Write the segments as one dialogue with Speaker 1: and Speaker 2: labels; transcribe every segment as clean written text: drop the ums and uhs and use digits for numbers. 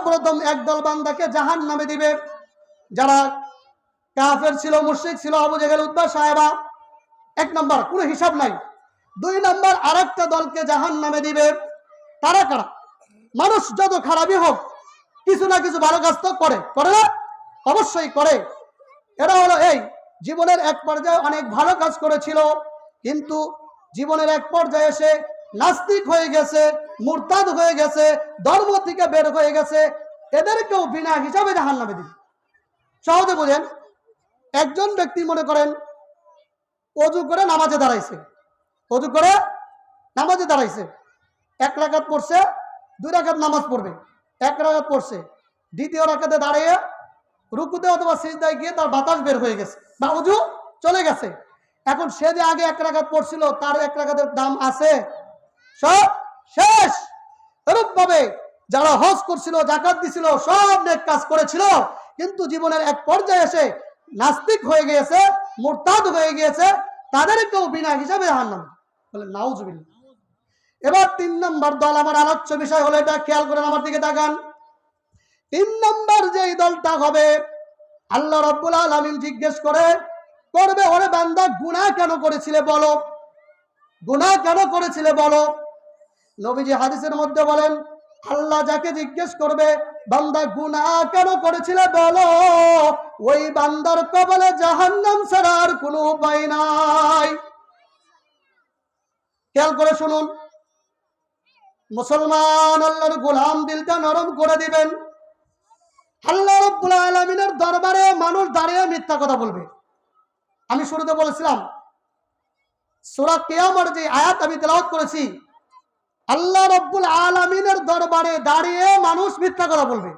Speaker 1: সর্বপ্রথম একদল বান্দাকে জাহান্নামে দিবে, যারা কাফের ছিল, মুশরিক ছিল, আবু জেহেল, উতবা, সাহেবা। 1 নম্বর, কোনো হিসাব নাই। 2 নম্বর, আরেকটা দলকে জাহান্নামে দিবে। তারা কারা? মানুষ যত খারাপই হোক, কিছু না কিছু ভালো কাজ তো করে, করে না? অবশ্যই করে। এরা হলো এই জীবনের এক পর্যায়ে অনেক ভালো কাজ করেছিল, কিন্তু জীবনের এক পর্যায়ে এসে নাস্তিক হয়ে গেছে, মুরতাদ হয়ে গেছে, ধর্ম থেকে বের হয়ে গেছে। এদেরকেও বিনা হিসাবে জাহান্নামে দিবে। সহজে বুঝেন, একজন ব্যক্তি মনে করেন অজু করে নামাজে দাঁড়াইছে, অজু করে নামাজে দাঁড়াইছে, 1 রাকাত পড়ছে, 2 রাকাত নামাজ পড়বে, 1 রাকাত পড়ছে, দ্বিতীয় রাকাতে দাঁড়িয়ে রুকুতে অথবা সিজদায় গিয়ে তার বাতাস বের হয়ে গেছে বা অজু চলে গেছে। এখন সে যে আগে 1 রাকাত পড়ছিল, তার 1 রাকাতের দাম আছে? সব শেষ। এরূপ ভাবে যারা হজ করছিল, যাকাত দিছিল, সব নেক কাজ করেছিল, কিন্তু জীবনের এক পর্যায়ে এসে নাস্তিক হয়ে গিয়েছে, মুরতাদ হয়ে গিয়েছে, তাদেরকেও বিনা হিসাবে জাহান্নাম। বলে নাউজুবিল্লাহ। এবার 3 নম্বর দল, আমার আলোচ্য বিষয় হলো এটা, খেয়াল করেন, আমার দিকে তাকান। 3 নম্বর যেই দলটা হবে, আল্লাহ রাব্বুল আলামিন জিজ্ঞেস করবে, ওরে বান্দা গুনাহ কেন করেছিলে বলো, গুনাহ কেন করেছিলে বলো। নবীজি হাদিসের মধ্যে বলেন, আল্লাহ যাকে জিজ্ঞেস করবে, বান্দা গুনাহ কেন করেছিলে বলো, ওই বান্দার কবলে জাহান্নাম ছাড়া আর কোনো উপায় নাই। খেয়াল করে শুনুন, মুসলমান আল্লাহর গোলাম, দিলটা নরম করে দিবেন। আল্লাহ রাব্বুল আলামিনের দরবারে মানুষ দাঁড়িয়ে মিথ্যা কথা বলবে। আমি শুরুতে বলেছিলাম, সূরা কিয়ামার যে আয়াত আমি তেলাওয়াত করেছি, আল্লাহ রাব্বুল আলামিনের দরবারে দাঁড়িয়ে মানুষ মিথ্যা কথা বলবে।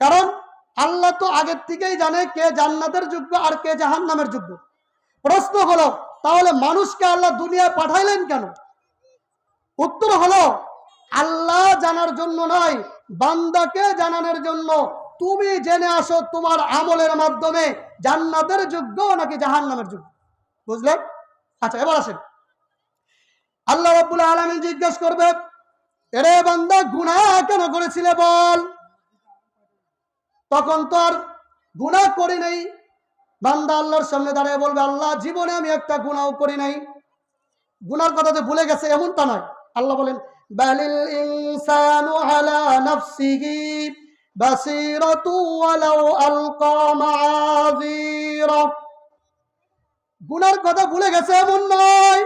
Speaker 1: কারণ আল্লাহ তো আগের থেকেই জানে কে জান্নাতের যোগ্য আর কে জাহান্নামের যোগ্য। প্রশ্ন হলো, তাহলে মানুষকে আল্লাহ দুনিয়ায় পাঠাইলেন কেন? উত্তর হলো, আল্লাহ জানার জন্য নয়, বান্দাকে জানানোর জন্য। তুমি জেনে আসো তোমার আমলের মাধ্যমে জান্নাতের যোগ্য নাকি জাহান্নামের যোগ্য। বুঝলেন? আচ্ছা, এবার আসেন, আল্লাহ রাব্বুল আলামিন জিজ্ঞেস করবে, এরে বান্দা গুনাহ কেন করেছিলে বল। তখন তো আর গুনাহ করি নাই। বান্দা আল্লাহর সামনে দাঁড়িয়ে বলবে, আল্লাহ জীবনে আমি একটা গুনাহও করি নাই। গুনার কথা যে ভুলে গেছে এমনটা নয়। আল্লাহ বলেন, বালিল ইনসানু আলা নাফসিহি বাসীরাতু ওয়ালাউ আলকা মাআযীরা। গুনার কথা ভুলে গেছে এমন নয়,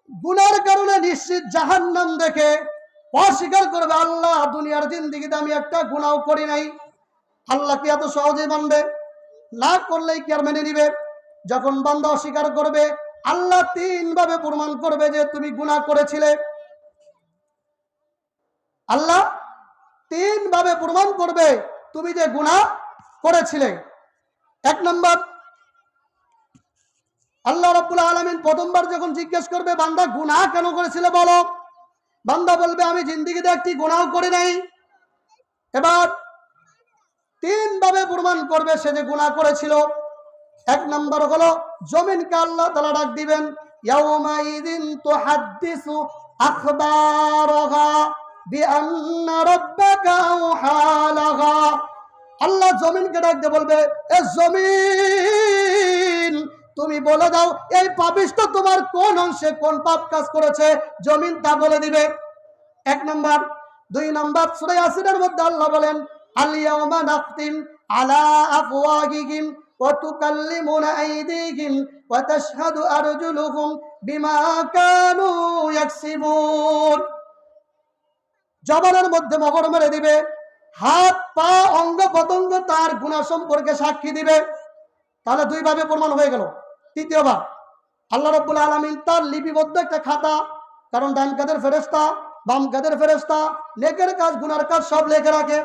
Speaker 1: গুনার কারণে নিশ্চিত জাহান্নাম দেখে অস্বীকার করবে, আল্লাহ দুনিয়ার জিন্দেগিতে আমি একটা গুনাহ করি নাই। আল্লাহ কি এত সহজে মানবে? না করলেই কি আর মেনে নিবে? যখন বান্দা অস্বীকার করবে, আল্লাহ 3 ভাবে প্রমাণ করবে যে তুমি গুনাহ করেছিলে। আল্লাহ 3 ভাবে প্রমাণ করবে তুমি যে গুনাহ করেছিলে। 1 নম্বর, আল্লাহ রাব্বুল আলামিন প্রথমবার যখন জিজ্ঞেস করবে, বান্দা গুনাহ কেন করেছিলে বলো, বান্দা বলবে, আমি জিন্দেগিতে একটি গুনাহ করি নাই। এবার 3 ভাবে প্রমাণ করবে সে যে গুনাহ করেছিল। 1 নম্বর হলো, জমিনকে আল্লাহ তাআলা ডাক দিবেন, ইয়াউমাইযিন তুহাদ্দিসু আখবারাহা বিআন্না রাব্বাকা আওহা লাহা। আল্লাহ জমিনকে ডাক দিয়ে বলবে, এ জমিন, তুমি বলে দাও এই পাপিষ্ঠ তোমার কোন অংশে কোন পাপ কাজ করেছে, জমিন তা বলে দিবে। 1 নম্বর। 2 নম্বর, সূরা ইয়াসিনের মধ্যে আল্লাহ বলেন, আল ইয়াউমা নাখতিম আলা আফওয়াহিহিম ওয়া তুকাল্লিমুনা আইদিহিম ওয়া তাশহাদু আরজুলুহুম বিমা কানু ইয়াকসিবুন। জবানের মধ্যে মোহর মেরে দিবে, হাত পা অঙ্গ প্রত্যঙ্গ তার গুনাহ সম্পর্কে সাক্ষী দিবে। তাহলে 2 ভাবে প্রমাণ হয়ে গেল। তৃতীয়বার, আল্লাহ রাব্বুল আলামিন তার লিপিবদ্ধ একটা খাতা, কারণ ডান কাঁধের ফেরেশতা, বাম কাঁধের ফেরেশতা নেকের কাজ গুনার কাজ সব লিখে রাখে।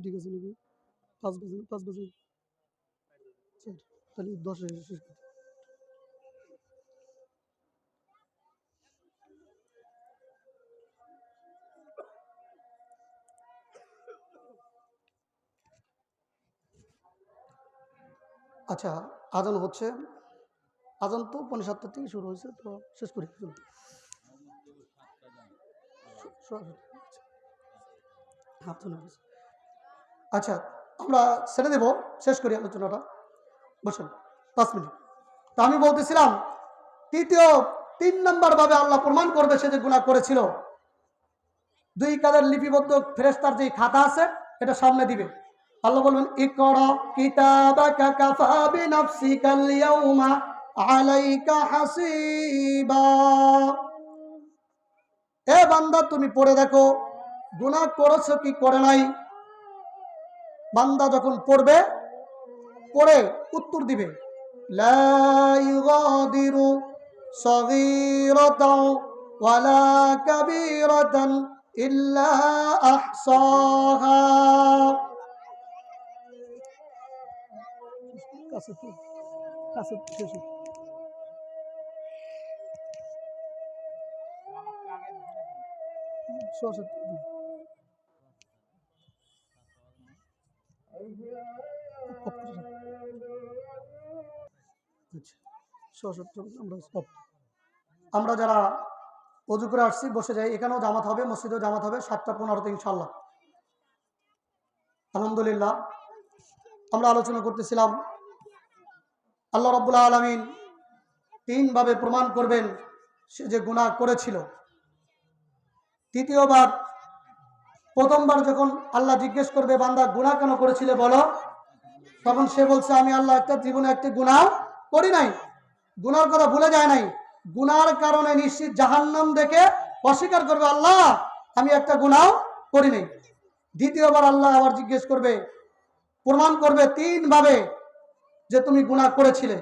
Speaker 1: ঠিক আছে নাকি? 5 বাজে তাহলে 10 আচ্ছা, আজান হচ্ছে, আজান তো 7:45 থেকে শুরু হয়েছে, তো শেষ করি। আচ্ছা, আমরা ছেড়ে দেব, শেষ করি আলোচনাটা, বসুন 5 মিনিট। তা আমি বলতেছিলাম, 3 নম্বর ভাবে আল্লাহ প্রমাণ করবে সে যে গুনাহ করেছিল। 2 কাদের লিপিবদ্ধ ফেরেশতার যে খাতা আছে এটা সামনে দিবে। আল্লাহ বলবেন, ইকরা কিতাবাকা কাফা বিনাফসিকাল ইয়াউমা আলাইকা হাসিবা। এ বান্দা, তুমি পড়ে দেখো গুনাহ করেছো কি করে নাই। বান্দা যখন পড়বে, পড়ে উত্তর দিবে, লা ইউগাদিরু সগীরাতাও ওয়ালা কাবীরাতান ইল্লা আহসাহা। আমরা যারা অজু করে আসছি বসে যাই, এখানেও জামাত হবে, মসজিদেও জামাত হবে 7:15 ইনশাল্লাহ। আলহামদুলিল্লাহ, আমরা আলোচনা করতেছিলাম আল্লাহ রাব্বুল আলামিন 3 ভাবে প্রমাণ করবেন সে যে গুনাহ করেছিল। তৃতীয়বার, প্রথমবার যখন আল্লাহ জিজ্ঞেস করবে, বান্দা গুনাহ কেন করেছিলে বলো, তখন সে বলছে, আমি আল্লাহ জীবনে একটি গুনাহ করি নাই, গুনার কথা ভুলে যায় নাই। গুনার কারণে নিশ্চিত জাহান্নাম দেখে অস্বীকার করবে, আল্লাহ আমি একটা গুনাহ করি নাই। দ্বিতীয়বার আল্লাহ আবার জিজ্ঞেস করবে, প্রমাণ করবে 3 ভাবে যে তুমি গুনাহ করেছিলে।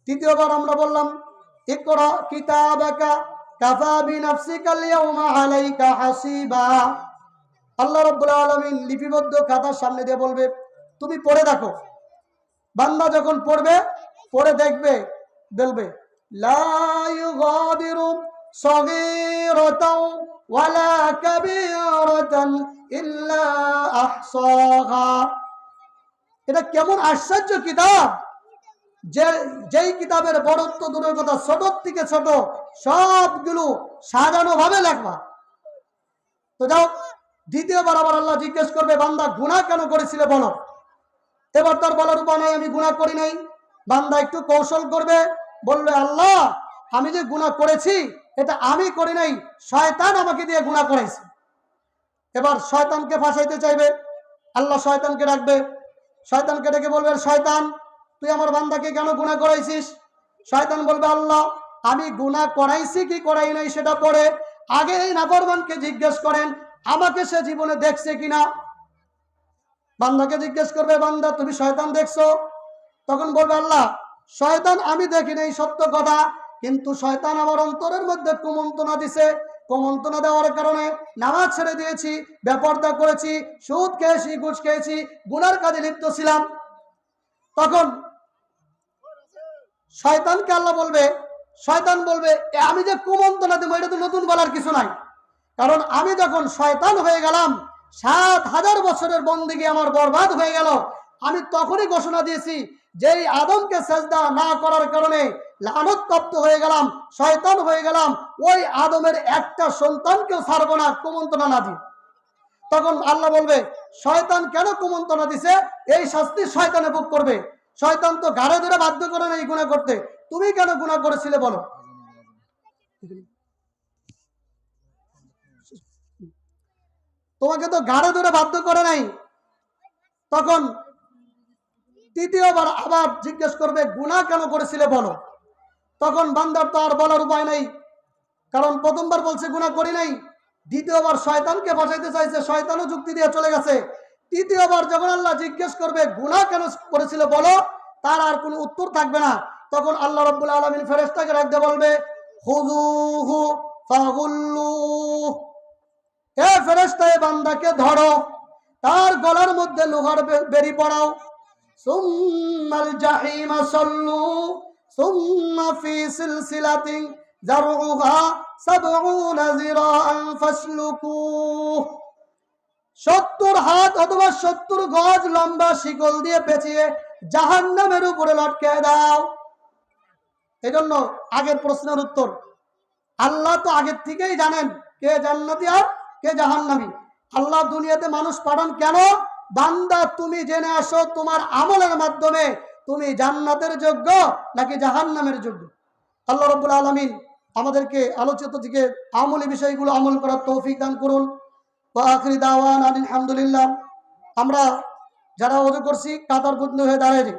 Speaker 1: তৃতীয়বার আমরা বললাম, ইকরা কিতাবাকা কাফা বিনাফসিকাল ইয়াউমা আলাইকা হাসিবা। আল্লাহ রাব্বুল আলামিন লিপিবদ্ধ খাতার সামনে দিয়ে বলবে, তুমি পড়ে দেখো। বান্দা যখন পড়বে, পড়ে দেখবে, বলবে, লা ইউগাদিরু সগীরাতাও ওয়ালা কাবীরাতান ইল্লা আহসাহা। এটা কেমন আশ্চর্য কিতাব, যেই কিতাবের বড়ত্ব দূরের কথা, ছোট থেকে ছোট সবগুলো সাজানো ভাবে লেখা। তো যাও, দ্বিতীয়বার আবার আল্লাহ জিজ্ঞেস করবে, বান্দা গুনাহ কেন করেছিলে বলো। এবার তার বলার উপায় নাই, আমি গুনাহ করি নাই। বান্দা একটু কৌশল করবে, বলবে, আল্লাহ আমি যে গুনাহ করেছি এটা আমি করি নাই, শয়তান আমাকে দিয়ে গুনাহ করাইছে। এবার শয়তানকে ফাঁসাইতে চাইবে, আল্লাহ শয়তানকে ডাকবে, শয়তানকে ডেকে বলবে, শয়তান তুই আমার বান্দাকে কেন গুনাহ করাইছিস। শয়তান বলবে, আল্লাহ আমি গুনাহ করাইছি কি করাই নাই সেটা পরে আগে এই নাফরমানকে জিজ্ঞেস করেন আমাকে সে জীবনে দেখছে কিনা। বান্দাকে জিজ্ঞেস করবে, বান্দা তুমি শয়তান দেখছো। তখন বলবে, আল্লাহ শয়তান আমি দেখি নাই সত্য কথা, কিন্তু শয়তান আমার অন্তরের মধ্যে কুমন্ত্রণা দিছে। কুমন্ত্রণা দেওয়ার কারণে নামাজ ছেড়ে দিয়েছি, বেপরদা করেছি, সুদ খেয়েছি, ঘুষ খেয়েছি, গুনার কাজে লিপ্ত ছিলাম। তখন শয়তানকে আল্লাহ বলবে, শয়তান বলবে, আমি যে কুমন্ত্রণা দেবো এটা তো নতুন বলার কিছু নাই, কারণ আমি যখন শয়তান হয়ে গেলাম 7000 বছরের বন্দেগী আমার বরবাদ হয়ে গেল। আমি তখনই ঘোষণা দিয়েছি, যেই আদমকে সেজদা না করার কারণে লানত হয়ে গেলাম, শয়তান হয়ে গেলাম, ওই আদমের একটা সন্তানকেও ছাড়বো না কুমন্ত্রণা না দিয়ে। তখন আল্লাহ বলবে, শয়তান কেন কুমন্ত্রণা দিছে, এই শাস্তি শয়তানে ভোগ করবে। শয়তান তো ঘাড়ে ধরে বাধ্য করে না এই গুনাহ করতে, তুমি কেন গুনাহ করেছিলে বলো। তোমাকে তো ঘাড়ে ধরে বাধ্য করে নাই। তখন তৃতীয়বার আবার জিজ্ঞেস করবে, গুনাহ কেন করেছিলে বলো। তখন বান্দার তো আর বলার উপায় নাই, কারণ প্রথমবার বলছে গুনাহ করি নাই, দ্বিতীয়বার শয়তানকে বাঁচাইতে চাইছে, শয়তানও যুক্তি দিয়ে চলে গেছে। তৃতীয়বার যখন আল্লাহ জিজ্ঞেস করবে গুনাহ কেন করেছিল বলো, তার আর কোনো উত্তর থাকবে না। তখন আল্লাহ রাব্বুল আলামিন ফেরেশতাকে ডাকতে বলবে, খুযুহু ফাগুল্লুহু। এ ফেরেশতা, এ বান্দাকে ধরো, তার গলার মধ্যে লোহার বেড়ি পড়াও। সুম্মাল জাহিমা সাল্লু সুম্মা ফি সিলসিলাতিন যারউহা 70 যিরাআন ফাসলুকুহ। 70 হাত অথবা 70 গজ লম্বা শিকল দিয়ে পেঁচিয়ে জাহান্নামের উপরে লটকে দাও। এজন্য আগের প্রশ্নের উত্তর, আল্লাহ তো আগের থেকেই জানেন কে জান্নাতি আর কে জাহান্নামী। আল্লাহ দুনিয়াতে মানুষ পাঠান কেন? বান্দা তুমি জেনে আসো তোমার আমলের মাধ্যমে তুমি জান্নাতের যোগ্য নাকি জাহান্নামের যোগ্য। আল্লাহ রাব্বুল আলামিন আমাদেরকে আলোচিত থেকে আমলি বিষয়গুলো আমল করার তৌফিক দান করুন। ওয়া আখিরি দাওয়ানা আলহামদুলিল্লাহ। আমরা যারা ওযু করছি কাতারবদ্ধ হয়ে দাঁড়িয়ে যাই।